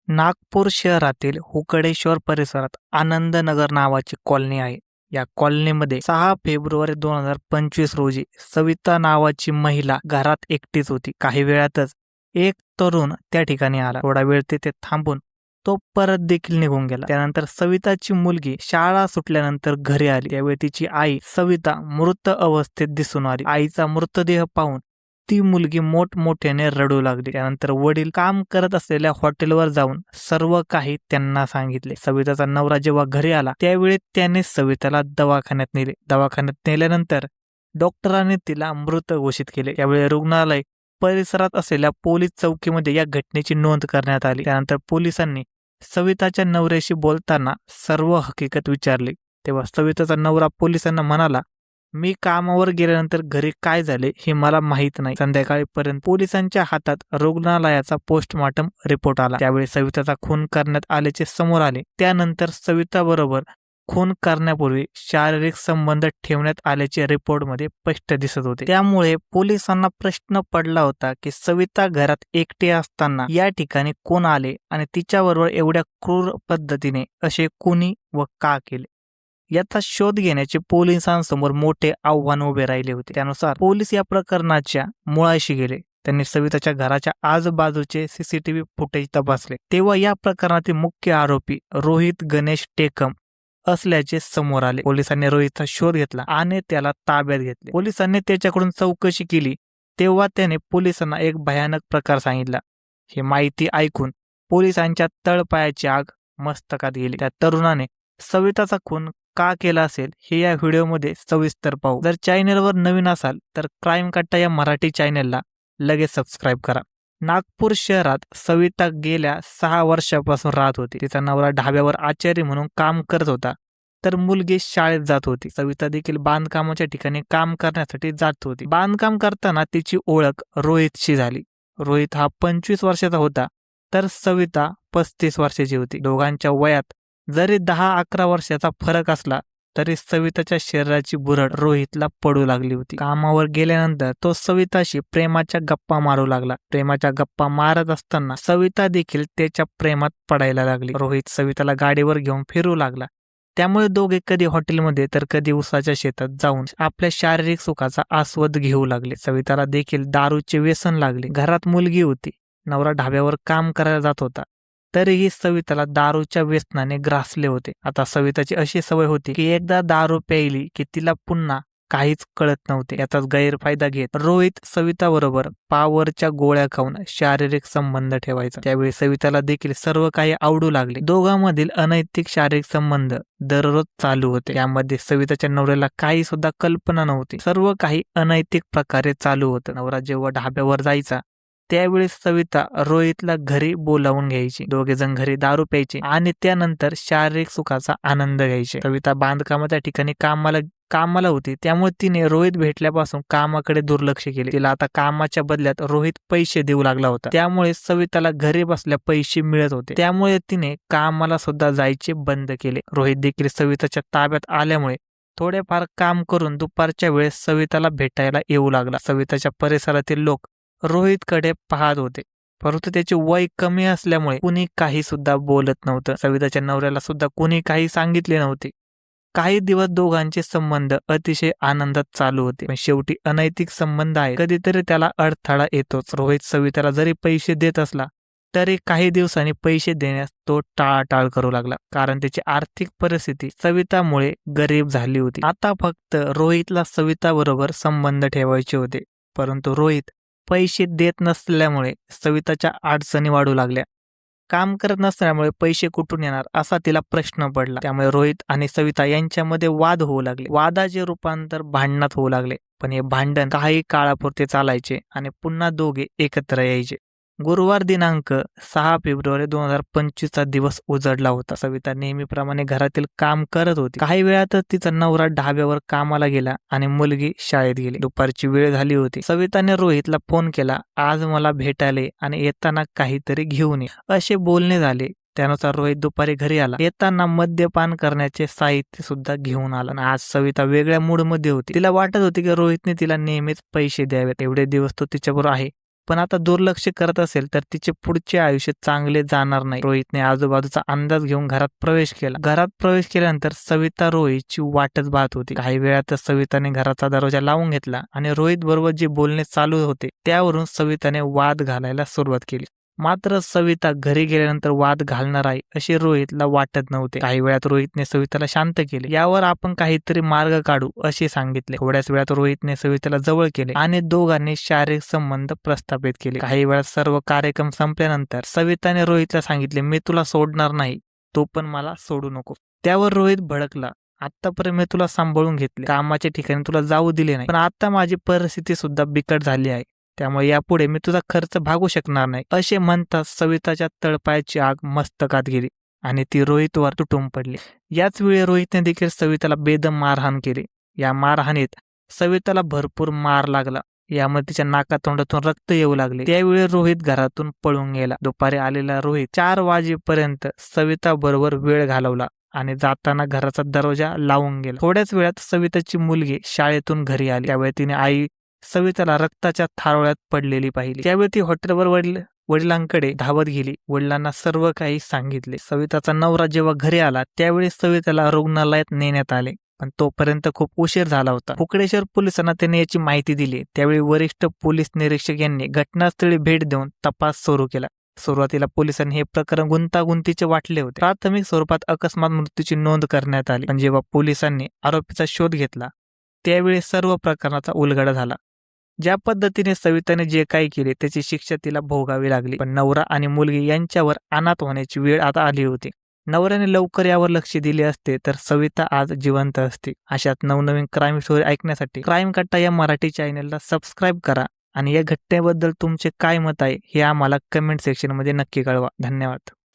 नागपूर शहरातील हुकडेश्वर परिसरात आनंदनगर नावाची कॉलनी आहे. या कॉलनीमध्ये 6 फेब्रुवारी 2025 रोजी सविता नावाची महिला घरात एकटीच होती. काही वेळातच एक तरुण त्या ठिकाणी आला. थोडा वेळ तिथे थांबून तो परत देखील निघून गेला. त्यानंतर सविताची मुलगी शाळा सुटल्यानंतर घरी आली. त्यावेळी तिची आई सविता मृत अवस्थेत दिसून आली. आईचा मृतदेह पाहून ती मुलगी मोठमोठ्याने रडू लागली. त्यानंतर वडील काम करत असलेल्या हॉटेलवर जाऊन सर्व काही त्यांना सांगितले. सविताचा नवरा जेव्हा घरी आला त्यावेळी त्याने सविताला दवाखान्यात नेले. दवाखान्यात नेल्यानंतर डॉक्टरांनी तिला मृत घोषित केले. यावेळी रुग्णालय परिसरात असलेल्या पोलीस चौकीमध्ये या घटनेची नोंद करण्यात आली. त्यानंतर पोलिसांनी सविताच्या नवऱ्याशी बोलताना सर्व हकीकत विचारली. तेव्हा सविताचा नवरा पोलिसांना म्हणाला, मी कामावर गेल्यानंतर घरी काय झाले हे मला माहित नाही. संध्याकाळपर्यंत पोलिसांच्या हातात रुग्णालयाचा पोस्टमॉर्टम रिपोर्ट आला. त्यावेळी सविताचा खून करण्यात आल्याचे समोर आले. त्यानंतर सविता बरोबर खून करण्यापूर्वी शारीरिक संबंध ठेवण्यात आल्याचे रिपोर्टमध्ये स्पष्ट दिसत होते. त्यामुळे पोलिसांना प्रश्न पडला होता की सविता घरात एकटी असताना या ठिकाणी कोण आले आणि तिच्याबरोबर एवढ्या क्रूर पद्धतीने असे कोणी व का केले. याचा शोध घेण्याचे पोलिसांसमोर मोठे आव्हान उभे राहिले होते. त्यानुसार पोलीस या प्रकरणाच्या मुळाशी गेले. त्यांनी सविताच्या घराच्या आजूबाजूचे सीसीटीव्ही फुटेज तपासले. तेव्हा या प्रकरणातील मुख्य आरोपी रोहित गणेश टेकम असल्याचे समोर आले. पोलिसांनी रोहितचा शोध घेतला आणि त्याला ताब्यात घेतले. पोलिसांनी त्याच्याकडून चौकशी केली तेव्हा त्याने पोलिसांना एक भयानक प्रकार सांगितला. ही माहिती ऐकून पोलिसांच्या तळपायाची आग मस्तकात गेली. त्या तरुणाने सविताचा खून का केला असेल हे या व्हिडिओमध्ये सविस्तर पाहू. जर चॅनलवर नवीन असाल तर क्राईम कट्टा या मराठी चॅनलला लगेच सबस्क्राईब करा. नागपूर शहरात सविता गेल्या 6 वर्षापासून राहत होती. तिचा नवरा ढाब्यावर आचारी म्हणून काम करत होता तर मुलगी शाळेत जात होती. सविता देखील बांधकामाच्या ठिकाणी काम करण्यासाठी जात होती. बांधकाम करताना तिची ओळख रोहितशी झाली. रोहित हा 25 वर्षाचा होता तर सविता 35 वर्षाची होती. दोघांच्या वयात जरी 10-11 वर्षाचा फरक असला तरी सविताच्या शरीराची बुरड रोहितला पडू लागली होती. कामावर गेल्यानंतर तो सविताशी प्रेमाच्या गप्पा मारू लागला. प्रेमाच्या गप्पा मारत असताना सविता देखील त्याच्या प्रेमात पडायला लागली. रोहित सविताला गाडीवर घेऊन फिरू लागला. त्यामुळे दोघे कधी हॉटेलमध्ये तर कधी उसाच्या शेतात जाऊन आपल्या शारीरिक सुखाचा आस्वाद घेऊ लागले. सविताला देखील दारूचे व्यसन लागले. घरात मुलगी होती. नवरा ढाब्यावर काम करायला जात होता. तरीही सविताला दारूच्या व्यसनाने ग्रासले होते. आता सविताची अशी सवय होती की एकदा दारू प्यायली की तिला पुन्हा काहीच कळत नव्हते. याचाच गैरफायदा घेत रोहित सविता बरोबर पावरच्या गोळ्या खाऊन शारीरिक संबंध ठेवायचा. त्यावेळी सविताला देखील सर्व काही आवडू लागले. दोघांमधील अनैतिक शारीरिक संबंध दररोज चालू होते. यामध्ये सविताच्या नवऱ्याला काही सुद्धा कल्पना नव्हती. सर्व काही अनैतिक प्रकारे चालू होतं. नवरा जेव्हा ढाब्यावर जायचा त्यावेळी सविता रोहितला घरी बोलावून घ्यायची. दोघे जण घरी दारू प्यायचे आणि त्यानंतर शारीरिक सुखाचा आनंद घ्यायचे. सविता बांधकामाच्या ठिकाणी कामाला होती. त्यामुळे तिने रोहित भेटल्यापासून कामाकडे दुर्लक्ष केले. तिला आता कामाच्या बदल्यात रोहित पैसे देऊ लागला होता. त्यामुळे सविताला घरी बसल्या पैसे मिळत होते. त्यामुळे तिने कामाला सुद्धा जायचे बंद केले. रोहित देखील सविताच्या ताब्यात आल्यामुळे थोडेफार काम करून दुपारच्या वेळेस सविताला भेटायला येऊ लागला. सविताच्या परिसरातील लोक रोहितकडे पाहत होते परंतु त्याचे वय कमी असल्यामुळे कुणी काही सुद्धा बोलत नव्हतं. सविताच्या नवऱ्याला सुद्धा कुणी काही सांगितले नव्हते. काही दिवस दोघांचे संबंध अतिशय आनंदात चालू होते. पण शेवटी अनैतिक संबंध आहे, कधीतरी त्याला अडथळा येतोच. रोहित सविताला जरी पैसे देत असला तरी काही दिवसांनी पैसे देण्यास तो टाळाटाळ करू लागला. कारण त्याची आर्थिक परिस्थिती सवितामुळे गरीब झाली होती. आता फक्त रोहितला सविता बरोबर संबंध ठेवायचे होते. परंतु रोहित पैसे देत नसल्यामुळे सविताच्या अडचणी वाढू लागल्या. काम करत नसल्यामुळे पैसे कुठून येणार असा तिला प्रश्न पडला. त्यामुळे रोहित आणि सविता यांच्यामध्ये वाद होऊ लागले. वादाचे रूपांतर भांडणात होऊ लागले. पण हे भांडण काही काळापुरते चालायचे आणि पुन्हा दोघे एकत्र यायचे. गुरुवार दिनांक 6 फेब्रुवारी 2025 चा दिवस उजडला होता. सविता नेहमीप्रमाणे घरातील काम करत होती. काही वेळातच तिचा नवरा ढाब्यावर कामाला गेला आणि मुलगी शाळेत गेली. दुपारची वेळ झाली होती. सविताने रोहितला फोन केला. आज मला भेटायला आणि येताना काहीतरी घेऊन ये असे बोलणे झाले. त्यानुसार रोहित दुपारी घरी आला. येताना मद्यपान करण्याचे साहित्य सुद्धा घेऊन आला. आज सविता वेगळ्या मूड मध्ये होती. तिला वाटत होती की रोहितने तिला नेहमीच पैसे द्यावेत. एवढे दिवस तो तिच्याबरोबर आहे पण आता दुर्लक्ष करत असेल तर तिचे पुढचे आयुष्य चांगले जाणार नाही. रोहितने आजूबाजूचा अंदाज घेऊन घरात प्रवेश केला. घरात प्रवेश केल्यानंतर सविता रोहितची वाटच पाहत होती. काही वेळातच सविताने घराचा दरवाजा लावून घेतला आणि रोहित बरोबर जे बोलणे चालू होते त्यावरून सविताने वाद घालायला सुरुवात केली. मात्र सविता घरी गेल्यानंतर वाद घालणार आहे असे रोहितला वाटत नव्हते. काही वेळात रोहितने सविताला शांत केले. यावर आपण काहीतरी मार्ग काढू असे सांगितले. थोड्याच वेळात रोहितने सविताला जवळ केले आणि दोघांनी शारीरिक संबंध प्रस्थापित केले. काही वेळात सर्व कार्यक्रम संपल्यानंतर सविताने रोहितला सांगितले, मी तुला सोडणार नाही, तो पण मला सोडू नको. त्यावर रोहित भडकला. आतापर्यंत मी तुला सांभाळून घेतले, कामाच्या ठिकाणी तुला जाऊ दिले नाही, पण आता माझी परिस्थिती सुद्धा बिकट झाली आहे. त्यामुळे यापुढे मी तुझा खर्च भागू शकणार नाही असे म्हणताच सविताच्या तळपायाची आग मस्तकात गेली आणि ती रोहितवर तुटून पडली. याच वेळी रोहितने देखील सविताला बेदम मारहाण केली. या मारहाणीत सविताला भरपूर मार लागला. यामध्ये तिच्या नाकातोंडातून रक्त येऊ लागले. त्यावेळी रोहित घरातून पळून गेला. दुपारी आलेला रोहित 4 वाजेपर्यंत सविता बरोबर वेळ घालवला आणि जाताना घराचा दरवाजा लावून गेला. थोड्याच वेळात सविताची मुलगी शाळेतून घरी आली. त्यावेळी तिने आई सविताला रक्ताच्या थारोळ्यात पडलेली पाहिली. त्यावेळी ती हॉटेलवर वडिलांकडे धावत गेली. वडिलांना सर्व काही सांगितले. सविताचा नवरा जेव्हा घरी आला त्यावेळी सविताला रुग्णालयात नेण्यात आले, पण तोपर्यंत खूप उशीर झाला होता. कुकडेश्वर पोलिसांना त्याने याची माहिती दिली. त्यावेळी वरिष्ठ पोलीस निरीक्षक यांनी घटनास्थळी भेट देऊन तपास सुरू केला. सुरुवातीला पोलिसांनी हे प्रकरण गुंतागुंतीचे वाटले होते. प्राथमिक स्वरूपात अकस्मात मृत्यूची नोंद करण्यात आली, पण जेव्हा पोलिसांनी आरोपीचा शोध घेतला त्यावेळी सर्व प्रकरणाचा उलगडा झाला. ज्या पद्धतीने सविताने जे काही केले त्याची शिक्षा तिला भोगावी लागली, पण नवरा आणि मुलगी यांच्यावर अनाथ होण्याची वेळ आता आली होती. नवऱ्याने लवकर यावर लक्ष दिले असते तर सविता आज जिवंत असते. अशाच नवनवीन क्राईम स्टोरी ऐकण्यासाठी क्राईम कट्टा या मराठी चॅनलला सबस्क्राईब करा आणि या घटनेबद्दल तुमचे काय मत आहे हे आम्हाला कमेंट सेक्शनमध्ये नक्की कळवा. धन्यवाद.